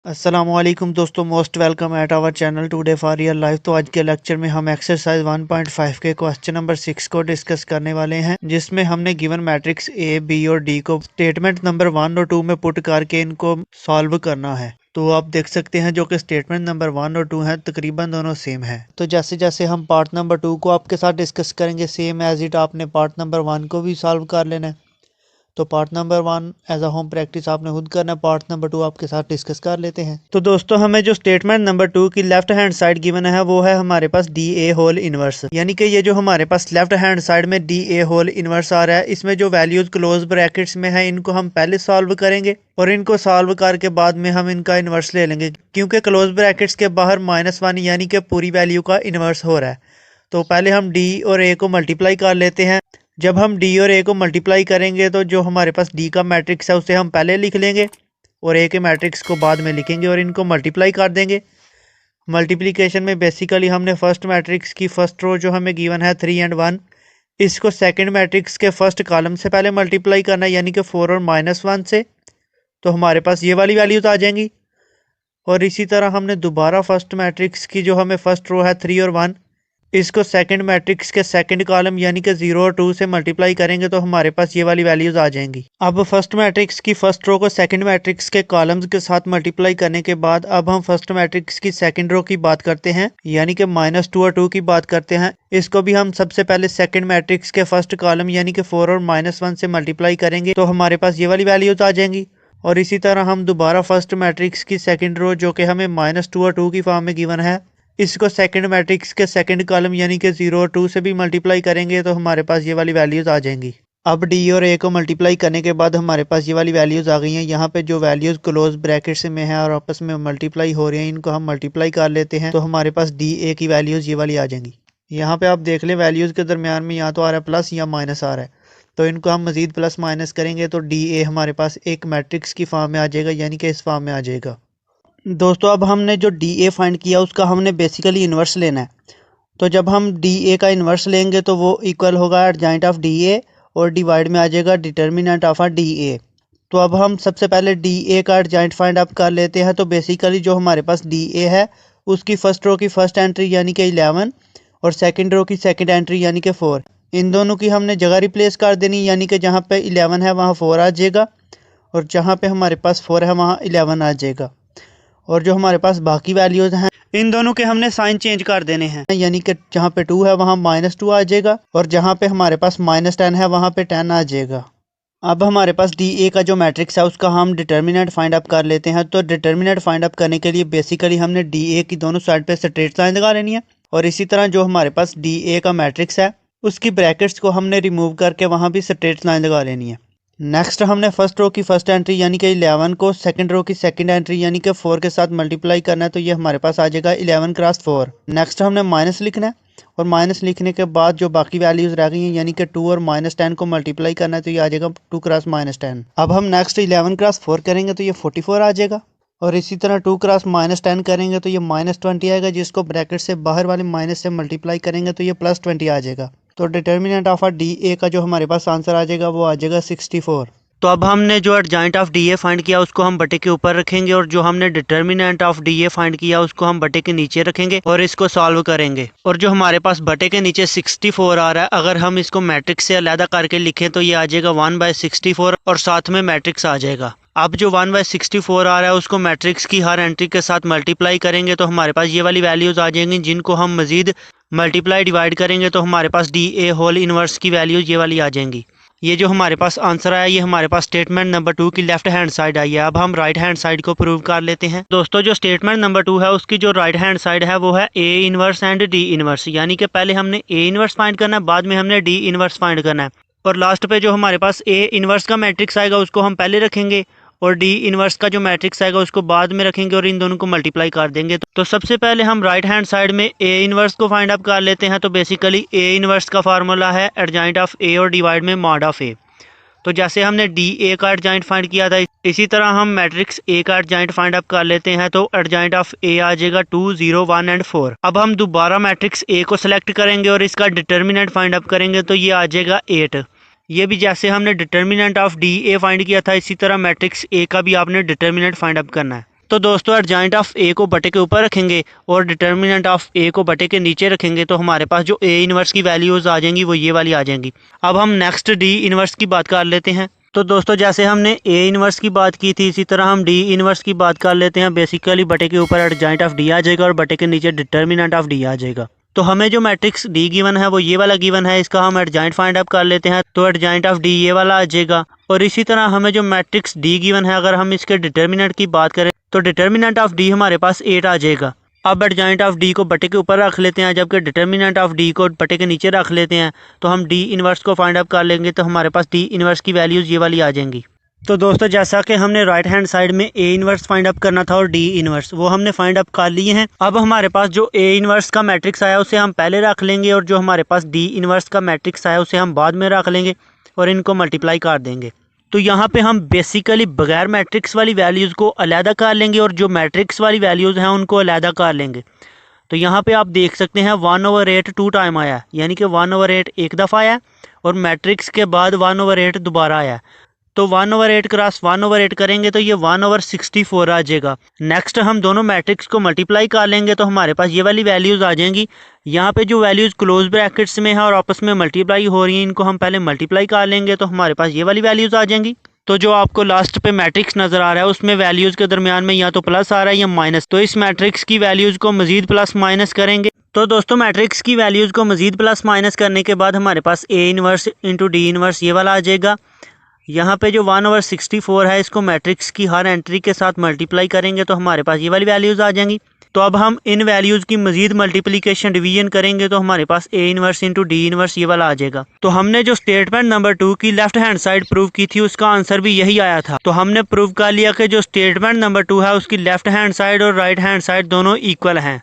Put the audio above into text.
अस्सलामुअलैकुम दोस्तों, most welcome at our channel today for real life. तो आज के लेक्चर में हम एक्सरसाइज 1.5 के क्वेश्चन नंबर 6 को डिस्कस करने वाले हैं, जिसमें हमने गिवन मैट्रिक्स ए, बी और डी को स्टेटमेंट नंबर 1 और 2 में पुट करके इनको सॉल्व करना है। तो आप देख सकते हैं जो कि स्टेटमेंट नंबर 1 और 2 हैं, तकरीबन दोनों सेम है। तो जैसे जैसे हम पार्ट नंबर 2 को आपके साथ डिस्कस करेंगे, सेम एज इट आपने पार्ट नंबर 1 को भी सॉल्व कर लेना है। तो part number 1 as a home practice आपने खुद करना है, पार्ट नंबर 2 आपके साथ डिस्कस कर लेते हैं। तो दोस्तों, हमें जो स्टेटमेंट नंबर 2 की लेफ्ट हैंड साइड गिवन है वो है हमारे पास डी ए होल इनवर्स, यानी कि ये जो हमारे पास लेफ्ट हैंड साइड में डी ए होल इनवर्स आ रहा है, इसमें जो वैल्यूज क्लोज ब्रैकेट्स में है इनको हम पहले सॉल्व करेंगे और इनको सॉल्व करके बाद में हम इनका इनवर्स ले लेंगे, क्योंकि क्लोज ब्रैकेट्स के बाहर -1 यानी कि पूरी वैल्यू का इनवर्स हो रहा है। तो पहले हम डी और ए को मल्टीप्लाई कर लेते हैं। जब हम डी और ए को मल्टीप्लाई करेंगे तो जो हमारे पास डी का मैट्रिक्स है उसे हम पहले लिख लेंगे और ए के मैट्रिक्स को बाद में लिखेंगे और इनको मल्टीप्लाई कर देंगे। मल्टीप्लिकेशन में बेसिकली हमने फर्स्ट मैट्रिक्स की फर्स्ट रो जो हमें गिवन है 3 और 1, इसको सेकंड मैट्रिक्स के फर्स्ट कॉलम से पहले मल्टीप्लाई करना है, यानी कि 4 और -1 से। तो हमारे पास ये वाली वैल्यूज आ जाएंगी। और इसी तरह हमने दोबारा फर्स्ट मैट्रिक्स की जो हमें फर्स्ट रो है 3 और 1, इसको सेकंड मैट्रिक्स के सेकंड कॉलम यानी कि 0 और 2 से मल्टीप्लाई करेंगे तो हमारे पास ये वाली वैल्यूज आ जाएंगी। अब फर्स्ट मैट्रिक्स की फर्स्ट रो को सेकंड मैट्रिक्स के कॉलम्स के साथ मल्टीप्लाई करने के बाद अब हम फर्स्ट मैट्रिक्स की सेकंड रो की बात करते हैं, यानी कि -2 और 2 की बात करते हैं। इसको भी हम सबसे पहले सेकंड मैट्रिक्स के फर्स्ट कॉलम यानी कि 4 और -1 से मल्टीप्लाई करेंगे तो हमारे पास ये वाली वैल्यूज आ जाएंगी। और इसी तरह हम दोबारा फर्स्ट मैट्रिक्स की सेकंड रो जो कि हमें -2 और 2 की फॉर्म में गिवन है, इसको सेकंड मैट्रिक्स के सेकंड कॉलम यानी कि 0 और 2 से भी मल्टीप्लाई करेंगे तो हमारे पास ये वाली वैल्यूज आ जाएंगी। अब डी और ए को मल्टीप्लाई करने के बाद हमारे पास ये वाली वैल्यूज आ गई हैं। यहाँ पे जो वैल्यूज क्लोज ब्रैकेट्स में है और आपस में मल्टीप्लाई हो रही हैं, इनको हम मल्टीप्लाई कर लेते हैं तो हमारे पास डी ए की वैल्यूज ये वाली आ जाएंगी। यहाँ पे आप देख लें वैल्यूज के दरमियान में या तो आ रहा है प्लस या माइनस आ रहा है, तो इनको हम मजीद प्लस माइनस करेंगे तो डी ए हमारे पास एक मैट्रिक्स की फॉर्म में आ जाएगा, यानी कि इस फॉर्म में आ जाएगा। दोस्तों, अब हमने जो डी ए फाइंड किया उसका हमने बेसिकली इन्वर्स लेना है। तो जब हम डी ए का इन्वर्स लेंगे तो वो इक्वल होगा एडजॉइंट ऑफ डी ए और डिवाइड में आ जाएगा डिटर्मिनेंट ऑफ डी ए। तो अब हम सबसे पहले डी ए का एडजॉइंट फाइंड अप कर लेते हैं। तो बेसिकली जो हमारे पास डी ए है उसकी फर्स्ट रो की फर्स्ट एंट्री यानी कि 11 और सेकंड रो की सेकंड एंट्री यानी कि 4, इन दोनों की हमने जगह रिप्लेस कर देनी, यानी कि जहाँ पे 11 है वहाँ 4 आ जाएगा और जहाँ पे हमारे पास 4 है वहाँ 11 आ जाएगा। और जो हमारे पास बाकी वैल्यूज हैं इन दोनों के हमने साइन चेंज कर देने हैं, यानी कि जहाँ पे 2 है वहाँ -2 आ जाएगा और जहाँ पे हमारे पास -10 है वहाँ पे 10 आ जाएगा। अब हमारे पास डी ए का जो मैट्रिक्स है उसका हम डिटर्मिनेंट फाइंड अप कर लेते हैं। तो डिटर्मिनेंट फाइंड अप करने के लिए बेसिकली हमने डी ए की दोनों साइड पे स्ट्रेट लाइन लगा लेनी है और इसी तरह जो हमारे पास डी ए का मैट्रिक्स है उसकी ब्रैकेट्स को हमने रिमूव करके वहाँ भी स्ट्रेट लाइन लगा लेनी है। नेक्स्ट हमने फर्स्ट रो की फर्स्ट एंट्री यानी कि 11 को सेकंड रो की सेकंड एंट्री यानी कि 4 के साथ मल्टीप्लाई करना है, तो ये हमारे पास आ जाएगा 11 क्रॉस 4। नेक्स्ट हमने माइनस लिखना है और माइनस लिखने के बाद जो बाकी वैल्यूज रह गई हैं यानी कि 2 और -10 को मल्टीप्लाई करना है, तो ये आ जाएगा 2 क्रॉस -10। अब हम नेक्स्ट 11 क्रॉस 4 करेंगे तो ये 44 आ जाएगा और इसी तरह 2 क्रॉस -10 करेंगे तो ये -20 आएगा, जिसको ब्रैकेट से बाहर वाले माइनस से मल्टीप्लाई करेंगे तो ये +20 आ जाएगा। तो डिटर्मिनेंट ऑफ डी ए का जो हमारे पास आंसर आ जाएगा वो आ जाएगा 64। तो अब हमने जो adjoint of D A find किया उसको हम बटे के ऊपर रखेंगे और जो हमने determinant of D A find किया उसको हम बटे के नीचे रखेंगे और इसको सॉल्व करेंगे। और जो हमारे पास बटे के नीचे 64 आ रहा है, अगर हम इसको मैट्रिक्स से अलग करके लिखें तो ये आ जाएगा 1/64 और साथ में मैट्रिक्स आ जाएगा। अब जो 1/64 आ रहा है उसको मैट्रिक्स की हर एंट्री के साथ मल्टीप्लाई करेंगे तो हमारे पास ये वाली वैल्यूज आ जाएंगी, जिनको हम मजीद मल्टीप्लाई डिवाइड करेंगे तो हमारे पास डी ए होल इनवर्स की वैल्यूज ये वाली आ जाएंगी। ये जो हमारे पास आंसर आया ये हमारे पास स्टेटमेंट नंबर 2 की लेफ्ट हैंड साइड आई है। अब हम राइट हैंड साइड को प्रूव कर लेते हैं। दोस्तों, जो स्टेटमेंट नंबर 2 है उसकी जो राइट हैंड साइड है वो है A inverse and D inverse, यानी कि पहले हमने ए इनवर्स फाइंड करना है, बाद में हमने डी इनवर्स फाइंड करना है और लास्ट पे जो हमारे पास ए इनवर्स का मैट्रिक्स आएगा उसको हम पहले रखेंगे और डी इनवर्स का जो मैट्रिक्स आएगा उसको बाद में रखेंगे और इन दोनों को मल्टीप्लाई कर देंगे। तो सबसे पहले हम राइट हैंड साइड में ए इनवर्स को फाइंड अप कर लेते हैं। तो बेसिकली ए इनवर्स का फार्मूला है एडजॉइंट ऑफ ए और डिवाइड में मॉड ऑफ ए। तो जैसे हमने डी ए का एडजॉइंट फाइंड किया था इसी तरह हम मैट्रिक्स ए का एडजॉइंट फाइंड अप कर लेते हैं। तो एडजॉइंट ऑफ ए आ जाएगा 2, 0, 1 एंड 4। अब हम दोबारा मैट्रिक्स ए को सिलेक्ट करेंगे और इसका डिटर्मिनेंट फाइंड अप करेंगे तो ये आ जाएगा 8। ये भी जैसे हमने determinant of D A find किया था इसी तरह मैट्रिक्स ए का भी आपने डिटर्मिनेंट फाइंड अप करना है। तो दोस्तों एडजॉइंट ऑफ ए को बटे के ऊपर रखेंगे और डिटर्मिनेंट ऑफ ए को बटे के नीचे रखेंगे तो हमारे पास जो ए इनवर्स की वैल्यूज आ जाएंगी वो ये वाली आ जाएंगी। अब हम नेक्स्ट डी इनवर्स की बात कर लेते हैं। तो दोस्तों जैसे हमने ए इनवर्स की बात की थी इसी तरह हम डी इनवर्स की बात कर लेते हैं। बेसिकली बटे के ऊपर एडजॉइंट ऑफ डी आ जाएगा और बटे के नीचे डिटर्मिनेंट ऑफ डी आ जाएगा। तो हमें जो मैट्रिक्स डी गिवन है वो ये वाला गिवन है, इसका हम एडजॉइंट फाइंड आउट कर लेते हैं तो एडजॉइंट ऑफ डी ये वाला आ जाएगा। और इसी तरह हमें जो मैट्रिक्स डी गिवन है अगर हम इसके डिटर्मिनेंट की बात करें तो डिटर्मिनेंट ऑफ डी हमारे पास 8 आ जाएगा। अब एडजॉइंट ऑफ डी को बटे के ऊपर रख लेते हैं जबकि डिटर्मिनेंट ऑफ डी को बटे के नीचे रख लेते हैं तो हम डी इनवर्स को फाइंड आउट कर लेंगे तो हमारे पास डी इनवर्स की वैल्यूज ये वाली आ जाएंगी। तो दोस्तों जैसा कि हमने राइट हैंड साइड में ए इनवर्स फाइंड अप करना था और डी इनवर्स वो हमने फाइंड अप कर लिए हैं। अब हमारे पास जो ए इनवर्स का मैट्रिक्स आया उसे हम पहले रख लेंगे और जो हमारे पास डी इनवर्स का मैट्रिक्स आया उसे हम बाद में रख लेंगे और इनको मल्टीप्लाई कर देंगे। तो यहाँ पे हम बेसिकली बगैर मैट्रिक्स वाली वैल्यूज़ को अलहदा कर लेंगे और जो मैट्रिक्स वाली वैल्यूज़ हैं उनको अलहदा कर लेंगे। तो यहाँ पे आप देख सकते हैं 1/8 2 टाइम आया है, यानी कि 1/8 एक दफ़ा आया और मैट्रिक्स के बाद 1/8 दोबारा आया। तो 1/8 क्रॉस 1/8 करेंगे तो ये 1/64 आ जाएगा। नेक्स्ट हम दोनों मैट्रिक्स को मल्टीप्लाई कर लेंगे तो हमारे पास ये वाली वैल्यूज़ आ जाएंगी। यहाँ पे जो वैल्यूज़ क्लोज ब्रैकेट्स में है और आपस में मल्टीप्लाई हो रही हैं इनको हम पहले मल्टीप्लाई कर लेंगे तो हमारे पास ये वाली वैल्यूज़ आ जाएंगी। तो जो आपको लास्ट पे मैट्रिक्स नज़र आ रहा है उसमें वैल्यूज़ के दरमियान में या तो प्लस आ रहा है या माइनस, तो इस मैट्रिक्स की वैल्यूज़ को मज़ीद प्लस माइनस करेंगे। तो दोस्तों मैट्रिक्स की वैल्यूज़ को मज़ीद प्लस माइनस करने के बाद हमारे पास A inverse into D inverse ये वाला आ जाएगा। यहाँ पे जो 1/64 है इसको मैट्रिक्स की हर एंट्री के साथ मल्टीप्लाई करेंगे तो हमारे पास ये वाली वैल्यूज़ आ जाएंगी। तो अब हम इन वैल्यूज़ की मजीद मल्टीप्लिकेशन डिवीजन करेंगे तो हमारे पास A inverse into D inverse ये वाला आ जाएगा। तो हमने जो स्टेटमेंट नंबर 2 की लेफ्ट हैंड साइड प्रूव की थी उसका आंसर भी यही आया था। तो हमने प्रूव कर लिया कि जो स्टेटमेंट नंबर 2 है उसकी लेफ्ट हैंड साइड और राइट हैंड साइड दोनों इक्वल हैं।